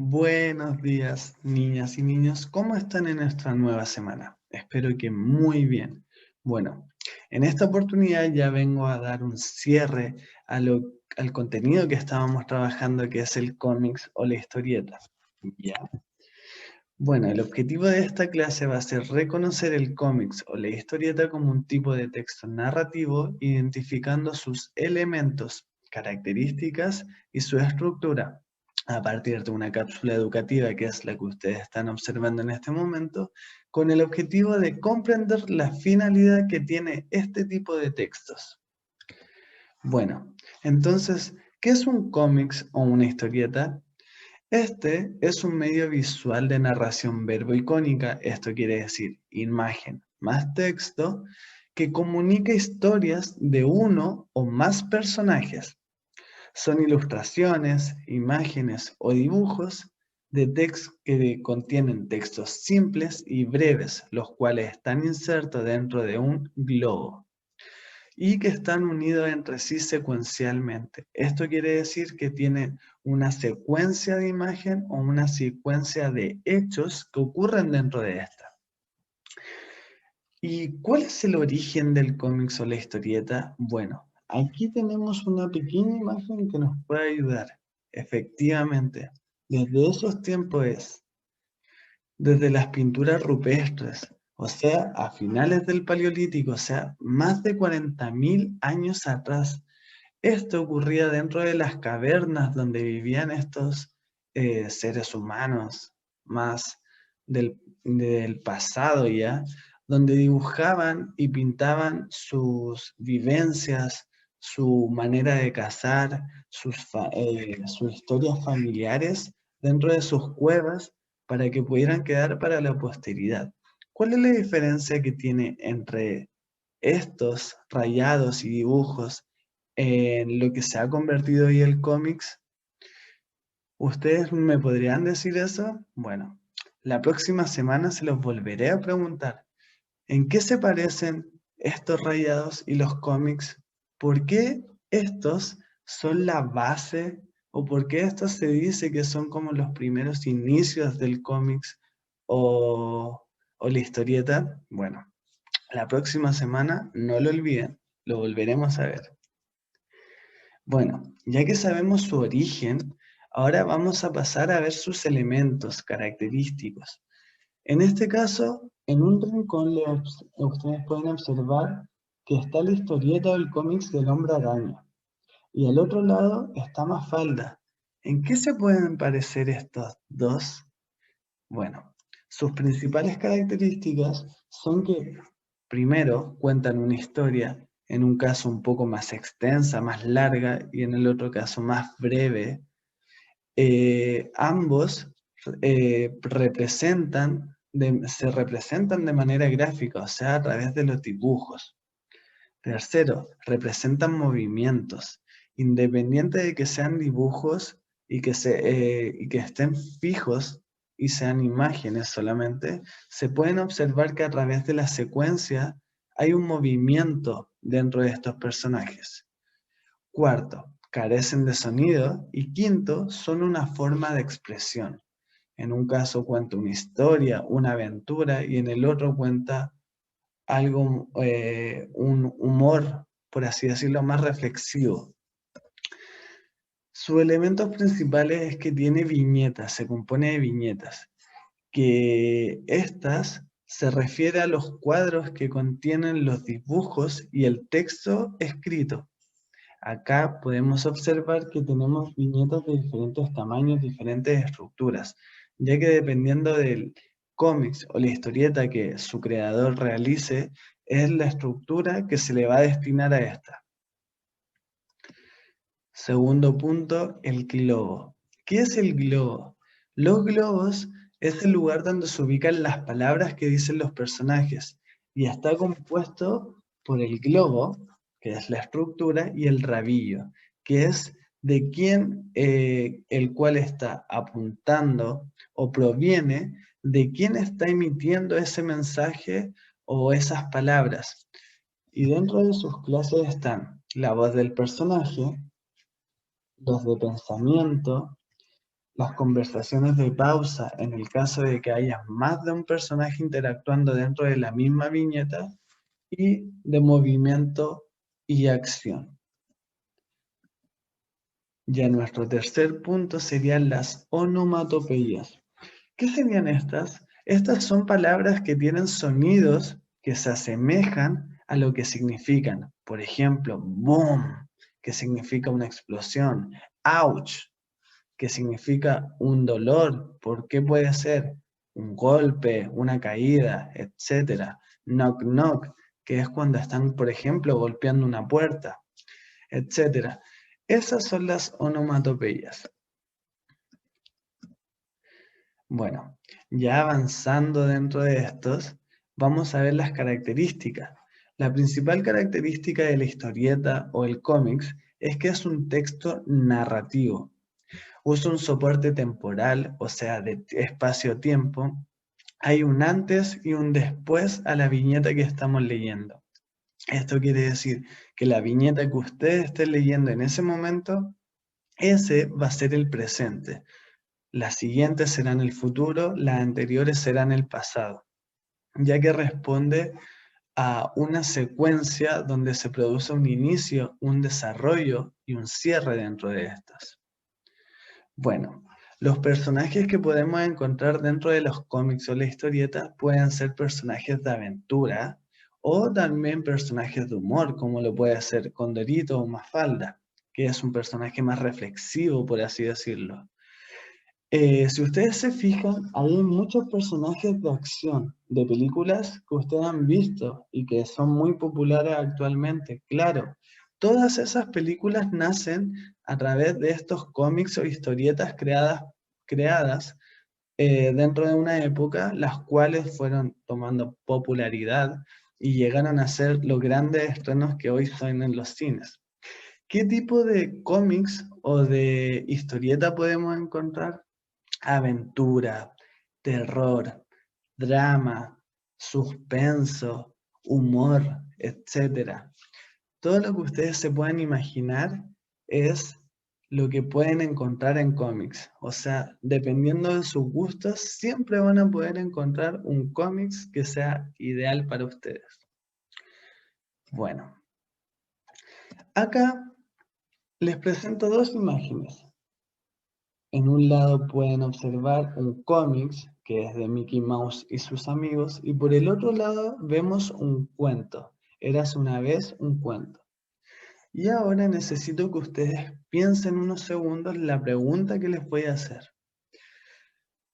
Buenos días, niñas y niños. ¿Cómo están en esta nueva semana? Espero que muy bien. Bueno, en esta oportunidad ya vengo a dar un cierre al contenido que estábamos trabajando, que es el cómics o la historieta. ¿Ya? Bueno, el objetivo de esta clase va a ser reconocer el cómics o la historieta como un tipo de texto narrativo, identificando sus elementos, características y su estructura a partir de una cápsula educativa que es la que ustedes están observando en este momento, con el objetivo de comprender la finalidad que tiene este tipo de textos. Bueno, entonces, ¿qué es un cómics o una historieta? Este es un medio visual de narración verbo-icónica, esto quiere decir imagen más texto, que comunica historias de uno o más personajes. Son ilustraciones, imágenes o dibujos de texto que contienen textos simples y breves, los cuales están insertos dentro de un globo y que están unidos entre sí secuencialmente. Esto quiere decir que tiene una secuencia de imagen o una secuencia de hechos que ocurren dentro de esta. ¿Y cuál es el origen del cómic o la historieta? Bueno, aquí tenemos una pequeña imagen que nos puede ayudar. Efectivamente, desde esos tiempos es, desde las pinturas rupestres, o sea, a finales del Paleolítico, o sea, más de 40.000 años atrás. Esto ocurría dentro de las cavernas donde vivían estos seres humanos más del pasado ya, donde dibujaban y pintaban sus vivencias, su manera de cazar, sus historias familiares dentro de sus cuevas para que pudieran quedar para la posteridad. ¿Cuál es la diferencia que tiene entre estos rayados y dibujos en lo que se ha convertido hoy el cómics? ¿Ustedes me podrían decir eso? Bueno, la próxima semana se los volveré a preguntar. ¿En qué se parecen estos rayados y los cómics? ¿Por qué estos son la base o por qué estos se dice que son como los primeros inicios del cómics o la historieta? Bueno, la próxima semana, no lo olviden, lo volveremos a ver. Bueno, ya que sabemos su origen, ahora vamos a pasar a ver sus elementos característicos. En este caso, en un rincón ustedes pueden observar que está la historieta del cómics del Hombre Araña. Y al otro lado está Mafalda. ¿En qué se pueden parecer estos dos? Bueno, sus principales características son que primero cuentan una historia, en un caso un poco más extensa, más larga, y en el otro caso más breve. Ambos se representan de manera gráfica, o sea, a través de los dibujos. Tercero, representan movimientos, independiente de que sean dibujos y que estén fijos y sean imágenes solamente, se pueden observar que a través de la secuencia hay un movimiento dentro de estos personajes. Cuarto, carecen de sonido. Y quinto, son una forma de expresión. En un caso cuenta una historia, una aventura, y en el otro cuenta algo, un humor, por así decirlo, más reflexivo. Sus elementos principales es que tiene viñetas, se compone de viñetas, que estas se refiere a los cuadros que contienen los dibujos y el texto escrito. Acá podemos observar que tenemos viñetas de diferentes tamaños, diferentes estructuras, ya que dependiendo del cómics o la historieta que su creador realice, es la estructura que se le va a destinar a esta. Segundo punto, el globo. ¿Qué es el globo? Los globos es el lugar donde se ubican las palabras que dicen los personajes y está compuesto por el globo, que es la estructura, y el rabillo, que es de quién el cual está apuntando o proviene de quién está emitiendo ese mensaje o esas palabras. Y dentro de sus clases están la voz del personaje, los de pensamiento, las conversaciones de pausa en el caso de que haya más de un personaje interactuando dentro de la misma viñeta, y de movimiento y acción. Ya nuestro tercer punto serían las onomatopeyas. ¿Qué serían estas? Estas son palabras que tienen sonidos que se asemejan a lo que significan. Por ejemplo, boom, que significa una explosión. Ouch, que significa un dolor. ¿Por qué puede ser? Un golpe, una caída, etc. Knock knock, que es cuando están, por ejemplo, golpeando una puerta, etc. Esas son las onomatopeyas. Bueno, ya avanzando dentro de estos, vamos a ver las características. La principal característica de la historieta o el cómics es que es un texto narrativo. Usa un soporte temporal, o sea, de espacio-tiempo. Hay un antes y un después a la viñeta que estamos leyendo. Esto quiere decir que la viñeta que ustedes estén leyendo en ese momento, ese va a ser el presente. Las siguientes serán el futuro, las anteriores serán el pasado, ya que responde a una secuencia donde se produce un inicio, un desarrollo y un cierre dentro de estas. Bueno, los personajes que podemos encontrar dentro de los cómics o la historieta pueden ser personajes de aventura o también personajes de humor, como lo puede ser Condorito o Mafalda, que es un personaje más reflexivo, por así decirlo. Si ustedes se fijan, hay muchos personajes de acción, de películas que ustedes han visto y que son muy populares actualmente. Claro, todas esas películas nacen a través de estos cómics o historietas creadas dentro de una época, las cuales fueron tomando popularidad y llegaron a ser los grandes estrenos que hoy son en los cines. ¿Qué tipo de cómics o de historieta podemos encontrar? Aventura, terror, drama, suspenso, humor, etc. Todo lo que ustedes se puedan imaginar es lo que pueden encontrar en cómics. O sea, dependiendo de sus gustos, siempre van a poder encontrar un cómics que sea ideal para ustedes. Bueno, acá les presento dos imágenes. En un lado pueden observar un cómics que es de Mickey Mouse y sus amigos, y por el otro lado vemos un cuento. Érase una vez un cuento. Y ahora necesito que ustedes piensen unos segundos la pregunta que les voy a hacer.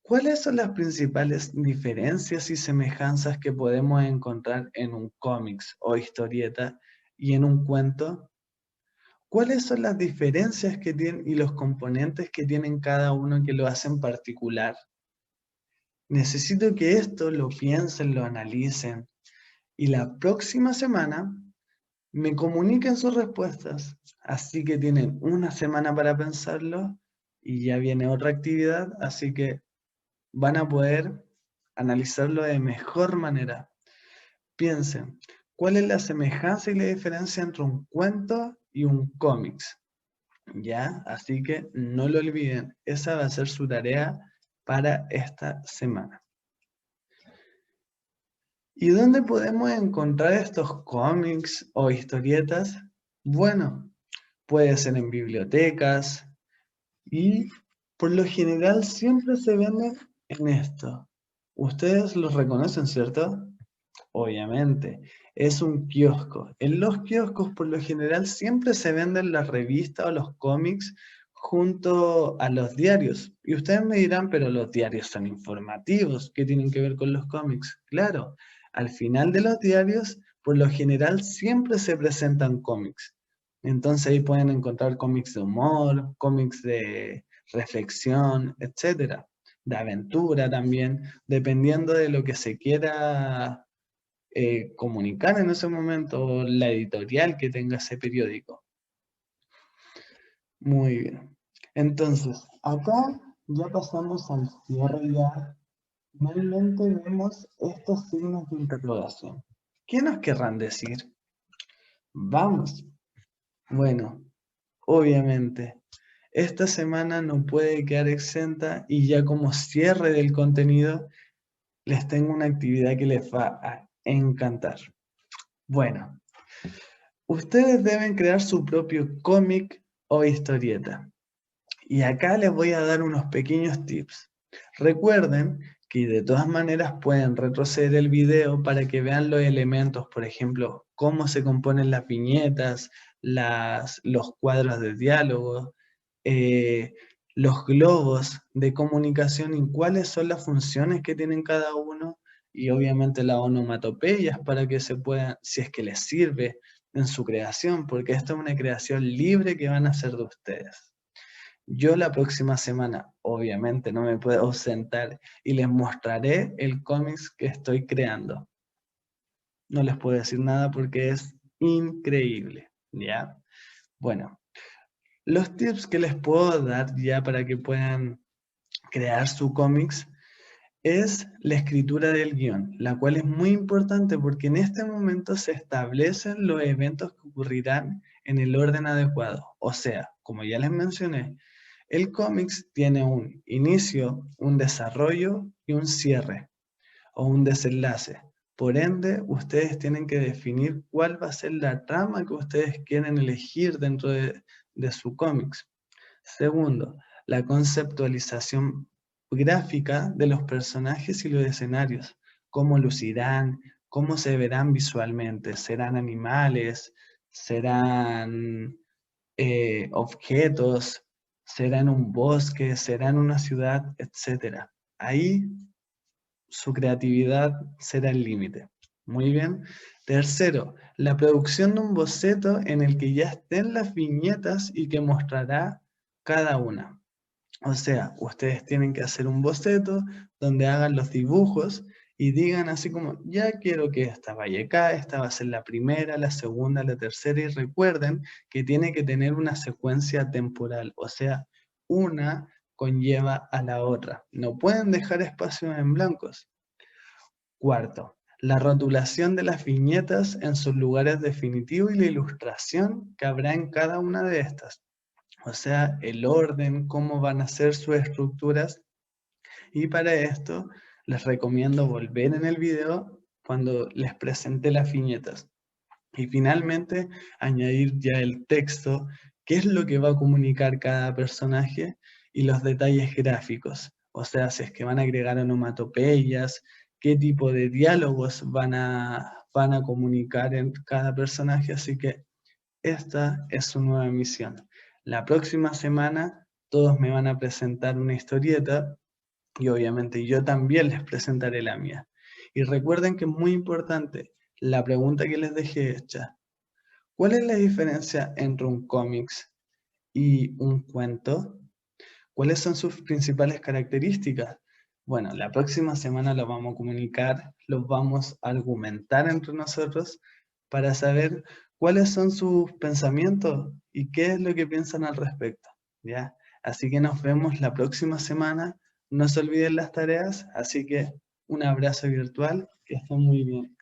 ¿Cuáles son las principales diferencias y semejanzas que podemos encontrar en un cómics o historieta y en un cuento? ¿Cuáles son las diferencias que tienen y los componentes que tienen cada uno que lo hacen particular? Necesito que esto lo piensen, lo analicen y la próxima semana me comuniquen sus respuestas. Así que tienen una semana para pensarlo y ya viene otra actividad, así que van a poder analizarlo de mejor manera. Piensen, ¿cuál es la semejanza y la diferencia entre un cuento y un cómics? ¿Ya? Así que no lo olviden, esa va a ser su tarea para esta semana. ¿Y dónde podemos encontrar estos cómics o historietas? Bueno, puede ser en bibliotecas y por lo general siempre se venden en esto. Ustedes los reconocen, ¿cierto? Obviamente, es un kiosco. En los kioscos por lo general siempre se venden las revistas o los cómics junto a los diarios. Y ustedes me dirán, pero los diarios son informativos, ¿qué tienen que ver con los cómics? Claro, al final de los diarios, por lo general siempre se presentan cómics. Entonces ahí pueden encontrar cómics de humor, cómics de reflexión, etcétera, de aventura también, dependiendo de lo que se quiera comunicar en ese momento la editorial que tenga ese periódico. Muy bien. Entonces, acá ya pasamos al cierre ya. Finalmente vemos estos signos de interrogación. ¿Qué nos querrán decir? Vamos. Bueno, obviamente, esta semana no puede quedar exenta y ya como cierre del contenido, les tengo una actividad que les va a encantar. Bueno, ustedes deben crear su propio cómic o historieta. Y acá les voy a dar unos pequeños tips. Recuerden que de todas maneras pueden retroceder el video para que vean los elementos, por ejemplo, cómo se componen las viñetas, los cuadros de diálogo, eh, los globos de comunicación y cuáles son las funciones que tienen cada uno, y obviamente las onomatopeyas para que se puedan, si es que les sirve en su creación, porque esta es una creación libre que van a hacer de ustedes. Yo la próxima semana, obviamente, no me puedo ausentar y les mostraré el cómics que estoy creando. No les puedo decir nada porque es increíble, ¿ya? Bueno, los tips que les puedo dar ya para que puedan crear su cómics es la escritura del guión, la cual es muy importante porque en este momento se establecen los eventos que ocurrirán en el orden adecuado. O sea, como ya les mencioné, el cómics tiene un inicio, un desarrollo y un cierre o un desenlace. Por ende, ustedes tienen que definir cuál va a ser la trama que ustedes quieren elegir dentro de su cómics. Segundo, la conceptualización gráfica de los personajes y los escenarios. Cómo lucirán, cómo se verán visualmente. ¿Serán animales? ¿Serán objetos? ¿Será en un bosque? ¿Será en una ciudad? Etcétera. Ahí su creatividad será el límite. Muy bien. Tercero, la producción de un boceto en el que ya estén las viñetas y que mostrará cada una. O sea, ustedes tienen que hacer un boceto donde hagan los dibujos y digan así como, ya quiero que esta vaya acá, esta va a ser la primera, la segunda, la tercera, y recuerden que tiene que tener una secuencia temporal, o sea, una conlleva a la otra. No pueden dejar espacios en blancos. Cuarto, la rotulación de las viñetas en sus lugares definitivos y la ilustración que habrá en cada una de estas. O sea, el orden, cómo van a ser sus estructuras. Y para esto les recomiendo volver en el video cuando les presente las viñetas. Y finalmente añadir ya el texto, qué es lo que va a comunicar cada personaje y los detalles gráficos. O sea, si es que van a agregar onomatopeyas, qué tipo de diálogos van a comunicar en cada personaje. Así que esta es su nueva misión. La próxima semana todos me van a presentar una historieta y obviamente yo también les presentaré la mía. Y recuerden que es muy importante la pregunta que les dejé hecha. ¿Cuál es la diferencia entre un cómics y un cuento? ¿Cuáles son sus principales características? Bueno, la próxima semana lo vamos a comunicar, los vamos a argumentar entre nosotros para saber cuáles son sus pensamientos y qué es lo que piensan al respecto, ¿ya? Así que nos vemos la próxima semana. No se olviden las tareas, así que un abrazo virtual, que estén muy bien.